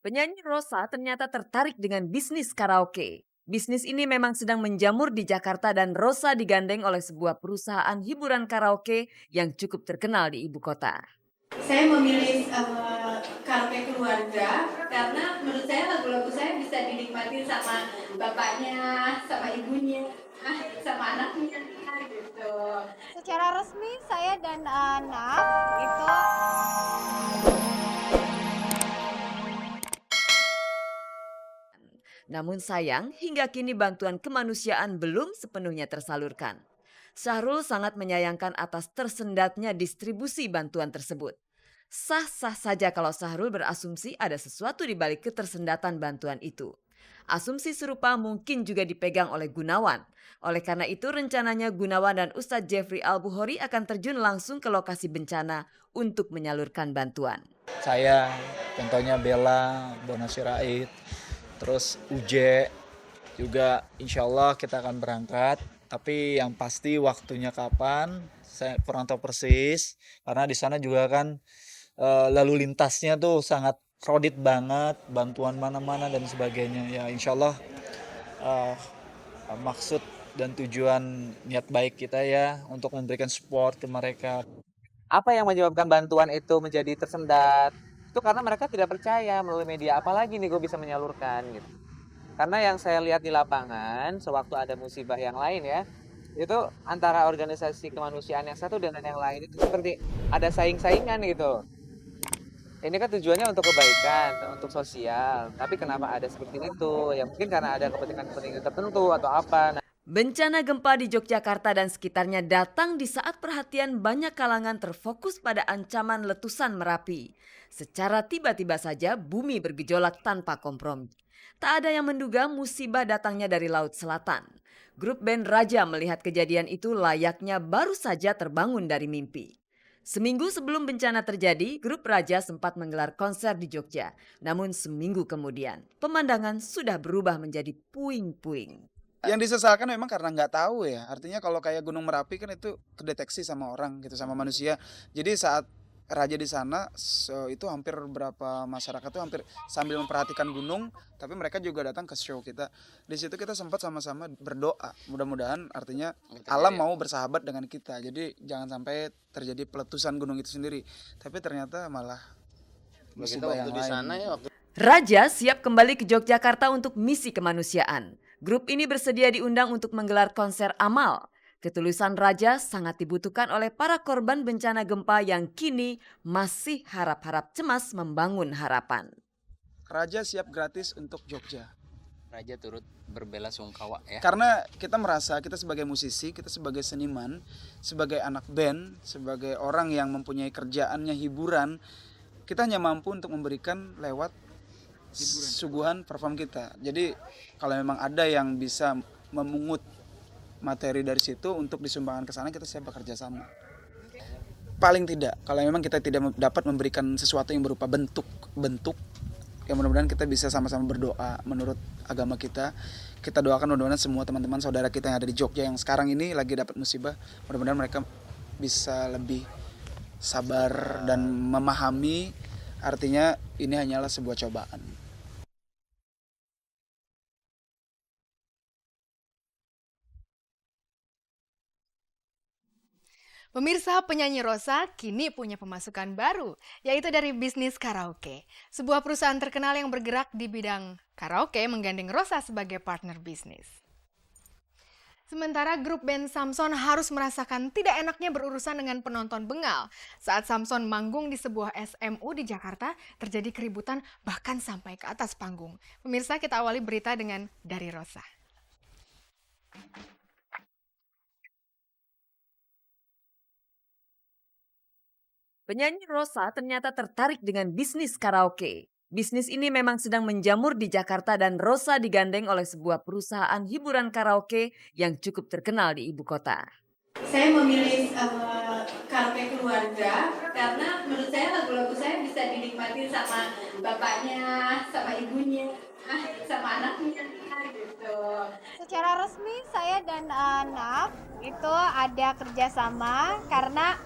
Penyanyi Rosa ternyata tertarik dengan bisnis karaoke. Bisnis ini memang sedang menjamur di Jakarta dan Rosa digandeng oleh sebuah perusahaan hiburan karaoke yang cukup terkenal di ibu kota. Saya memilih karaoke keluarga karena menurut saya lagu-lagu saya bisa dinikmati sama bapaknya, sama ibunya, sama anaknya gitu. Secara resmi saya dan anak itu Namun sayang, hingga kini bantuan kemanusiaan belum sepenuhnya tersalurkan. Syahrul sangat menyayangkan atas tersendatnya distribusi bantuan tersebut. Sah-sah saja kalau Syahrul berasumsi ada sesuatu di balik ketersendatan bantuan itu. Asumsi serupa mungkin juga dipegang oleh Gunawan. Oleh karena itu rencananya Gunawan dan Ustadz Jeffrey Al-Bukhari akan terjun langsung ke lokasi bencana untuk menyalurkan bantuan. Saya, contohnya Bella, Bona Sirait, terus Uje, juga insya Allah kita akan berangkat. Tapi yang pasti waktunya kapan, saya kurang tahu persis. Karena di sana juga kan lalu lintasnya tuh sangat crowded banget, bantuan mana-mana dan sebagainya. Ya insya Allah eh, maksud dan tujuan niat baik kita ya untuk memberikan support ke mereka. Apa yang menyebabkan bantuan itu menjadi tersendat? Itu karena mereka tidak percaya melalui media, apalagi nih gue bisa menyalurkan gitu. Karena yang saya lihat di lapangan, sewaktu ada musibah yang lain ya, itu antara organisasi kemanusiaan yang satu dengan yang lain itu seperti ada saing-saingan gitu. Ini kan tujuannya untuk kebaikan, untuk sosial. Tapi kenapa ada seperti itu? Ya mungkin karena ada kepentingan-kepentingan tertentu atau apa. Bencana gempa di Yogyakarta dan sekitarnya datang di saat perhatian banyak kalangan terfokus pada ancaman letusan Merapi. Secara tiba-tiba saja bumi bergejolak tanpa kompromi. Tak ada yang menduga musibah datangnya dari Laut Selatan. Grup band Raja melihat kejadian itu layaknya baru saja terbangun dari mimpi. Seminggu sebelum bencana terjadi, grup Raja sempat menggelar konser di Jogja. Namun seminggu kemudian, pemandangan sudah berubah menjadi puing-puing. Yang disesalkan memang karena nggak tahu ya. Artinya kalau kayak Gunung Merapi kan itu kedeteksi sama orang gitu, sama manusia. Jadi saat Raja di sana itu hampir berapa masyarakat tuh hampir sambil memperhatikan gunung, tapi mereka juga datang ke show kita. Di situ kita sempat sama-sama berdoa. Mudah-mudahan artinya alam mau bersahabat dengan kita. Jadi jangan sampai terjadi peletusan gunung itu sendiri. Tapi ternyata malah musibah yang lain. Raja siap kembali ke Yogyakarta untuk misi kemanusiaan. Grup ini bersedia diundang untuk menggelar konser amal. Ketulusan Raja sangat dibutuhkan oleh para korban bencana gempa yang kini masih harap-harap cemas membangun harapan. Raja siap gratis untuk Jogja. Raja turut berbela sungkawa ya. Karena kita merasa kita sebagai musisi, kita sebagai seniman, sebagai anak band, sebagai orang yang mempunyai kerjaannya hiburan, kita hanya mampu untuk memberikan lewat suguhan perform kita. Jadi kalau memang ada yang bisa memungut materi dari situ untuk disumbangkan ke sana, kita siap bekerja sama. Paling tidak, kalau memang kita tidak dapat memberikan sesuatu yang berupa bentuk, ya mudah-mudahan kita bisa sama-sama berdoa menurut agama kita. Kita doakan mudah-mudahan semua teman-teman saudara kita yang ada di Jogja yang sekarang ini lagi dapat musibah, mudah-mudahan mereka bisa lebih sabar dan memahami artinya ini hanyalah sebuah cobaan. Pemirsa, penyanyi Rosa kini punya pemasukan baru, yaitu dari bisnis karaoke. Sebuah perusahaan terkenal yang bergerak di bidang karaoke menggandeng Rosa sebagai partner bisnis. Sementara grup band Samson harus merasakan tidak enaknya berurusan dengan penonton bengal. Saat Samson manggung di sebuah SMU di Jakarta, terjadi keributan bahkan sampai ke atas panggung. Pemirsa, kita awali berita dengan dari Rosa. Penyanyi Rosa ternyata tertarik dengan bisnis karaoke. Bisnis ini memang sedang menjamur di Jakarta dan Rosa digandeng oleh sebuah perusahaan hiburan karaoke yang cukup terkenal di ibu kota. Saya memilih karaoke keluarga karena menurut saya lagu-lagu saya bisa dinikmati sama bapaknya, sama ibunya, sama anaknya gitu. secara resmi saya dan anak itu ada kerjasama karena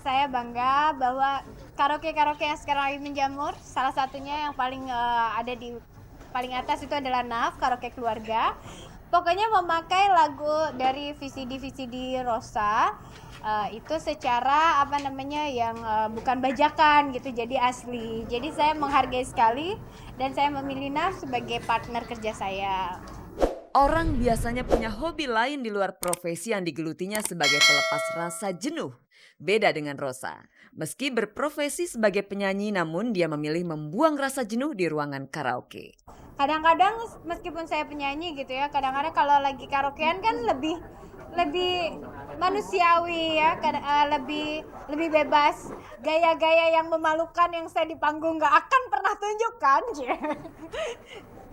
saya saya bangga bahwa karaoke-karaoke yang sekarang lagi menjamur, salah satunya yang paling ada di paling atas itu adalah NAF, karaoke keluarga. Pokoknya memakai lagu dari VCD Rosa, itu secara apa namanya yang bukan bajakan gitu, jadi asli. Jadi saya menghargai sekali dan saya memilih NAF sebagai partner kerja saya. Orang biasanya punya hobi lain di luar profesi yang digelutinya sebagai pelepas rasa jenuh. Beda dengan Rosa. Meski berprofesi sebagai penyanyi, namun dia memilih membuang rasa jenuh di ruangan karaoke. Kadang-kadang meskipun saya penyanyi gitu ya, kadang-kadang kalau lagi karaokean kan lebih manusiawi ya, lebih bebas. Gaya-gaya yang memalukan yang saya di panggung nggak akan pernah tunjukkan.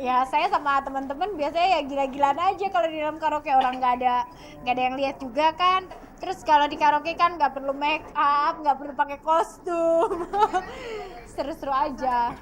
Ya saya sama teman-teman biasanya ya gila-gilaan aja kalau di dalam karaoke, orang nggak ada yang lihat juga kan. Terus kalau di karaoke kan nggak perlu make up, nggak perlu pakai kostum, seru-seru aja.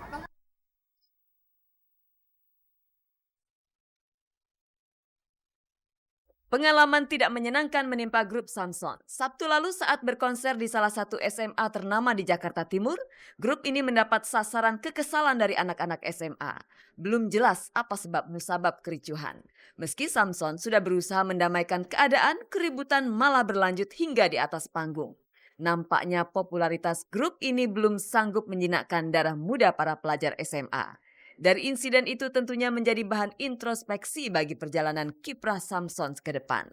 Pengalaman tidak menyenangkan menimpa grup Samson. Sabtu lalu saat berkonser di salah satu SMA ternama di Jakarta Timur, grup ini mendapat sasaran kekesalan dari anak-anak SMA. Belum jelas apa sebab musabab kericuhan. Meski Samson sudah berusaha mendamaikan keadaan, keributan malah berlanjut hingga di atas panggung. Nampaknya popularitas grup ini belum sanggup menjinakkan darah muda para pelajar SMA. Dari insiden itu tentunya menjadi bahan introspeksi bagi perjalanan kiprah Samson ke depan.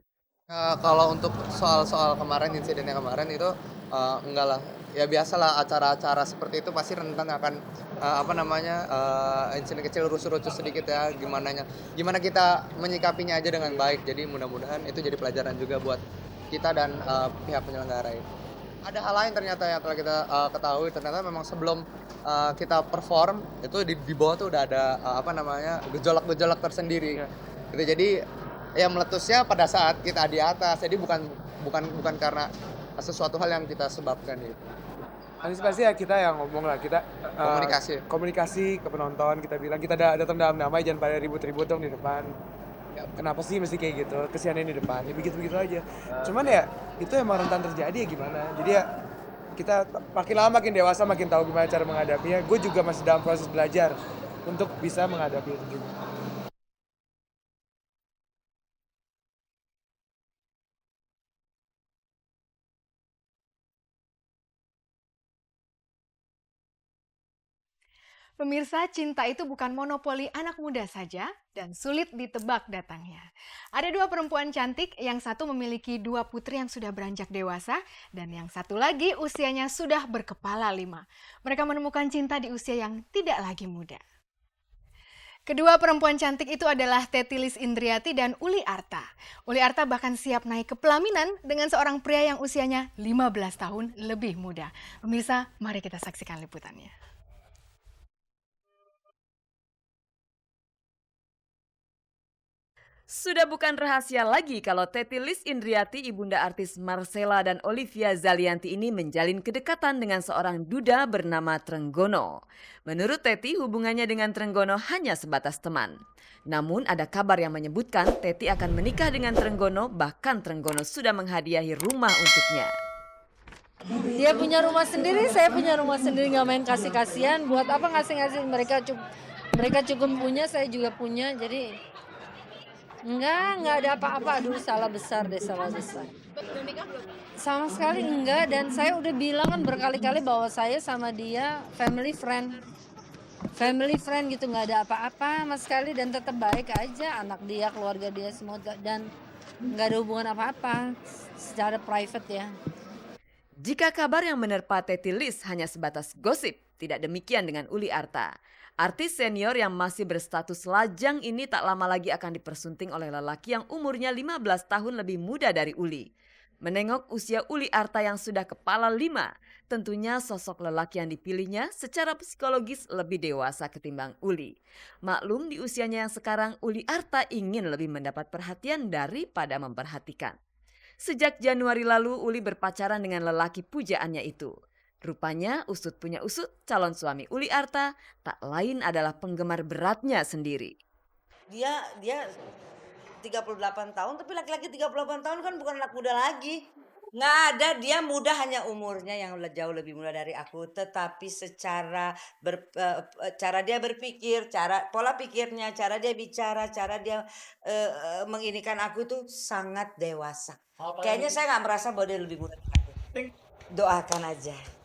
Kalau untuk soal kemarin, insidennya kemarin itu enggak lah. Ya biasalah acara-acara seperti itu pasti rentan akan insiden kecil rusuh-rusuh sedikit ya, gimana kita menyikapinya aja dengan baik. Jadi mudah-mudahan itu jadi pelajaran juga buat kita dan pihak penyelenggara ini. Ada hal lain ternyata yang telah kita ketahui, ternyata memang sebelum kita perform itu di bawah tuh udah ada gejolak-gejolak tersendiri. Gitu. Jadi ya meletusnya pada saat kita di atas. Jadi bukan karena sesuatu hal yang kita sebabkan gitu. Antisipasi ya kita yang ngomong lah, kita komunikasi ke penonton, kita bilang kita datang dalam damai, jangan pada ribut-ribut dong di depan. Kenapa sih mesti kayak gitu, kesiannya di depan, ya begitu-begitu aja. Cuman ya itu emang rentan terjadi ya gimana. Jadi ya kita makin lama makin dewasa makin tahu gimana cara menghadapinya. Gue juga masih dalam proses belajar untuk bisa menghadapi itu juga. Pemirsa, cinta itu bukan monopoli anak muda saja dan sulit ditebak datangnya. Ada dua perempuan cantik, yang satu memiliki dua putri yang sudah beranjak dewasa dan yang satu lagi usianya sudah berkepala 5. Mereka menemukan cinta di usia yang tidak lagi muda. Kedua perempuan cantik itu adalah Teti Lis Indriati dan Uli Arta. Uli Arta bahkan siap naik ke pelaminan dengan seorang pria yang usianya 15 tahun lebih muda. Pemirsa, mari kita saksikan liputannya. Sudah bukan rahasia lagi kalau Teti Lis Indriati, ibunda artis Marcella dan Olivia Zalianty ini menjalin kedekatan dengan seorang duda bernama Trenggono. Menurut Teti, hubungannya dengan Trenggono hanya sebatas teman. Namun ada kabar yang menyebutkan Teti akan menikah dengan Trenggono, bahkan Trenggono sudah menghadiahi rumah untuknya. Dia punya rumah sendiri, saya punya rumah sendiri, nggak main kasih-kasihan. Buat apa ngasih-ngasih, mereka cukup punya, saya juga punya, jadi... Enggak ada apa-apa. Aduh, salah besar. Sama sekali enggak, dan saya udah bilang kan berkali-kali bahwa saya sama dia family friend gitu, nggak ada apa-apa sama sekali dan tetap baik aja, anak dia, keluarga dia semua, dan nggak ada hubungan apa-apa secara private ya. Jika kabar yang menerpa Teti Lis hanya sebatas gosip, tidak demikian dengan Uli Arta. Artis senior yang masih berstatus lajang ini tak lama lagi akan dipersunting oleh lelaki yang umurnya 15 tahun lebih muda dari Uli. Menengok usia Uli Arta yang sudah kepala 5, tentunya sosok lelaki yang dipilihnya secara psikologis lebih dewasa ketimbang Uli. Maklum di usianya yang sekarang, Uli Arta ingin lebih mendapat perhatian daripada memperhatikan. Sejak Januari lalu, Uli berpacaran dengan lelaki pujaannya itu. Rupanya usut punya usut, calon suami Uli Arta tak lain adalah penggemar beratnya sendiri. Dia 38 tahun, tapi laki-laki 38 tahun kan bukan anak muda lagi. Nggak ada, dia muda hanya umurnya yang jauh lebih muda dari aku, tetapi secara cara dia berpikir, pola pikirnya, cara dia bicara, cara dia menginikan aku tuh sangat dewasa. Kayaknya saya nggak merasa bahwa dia lebih muda dari aku. Doakan aja.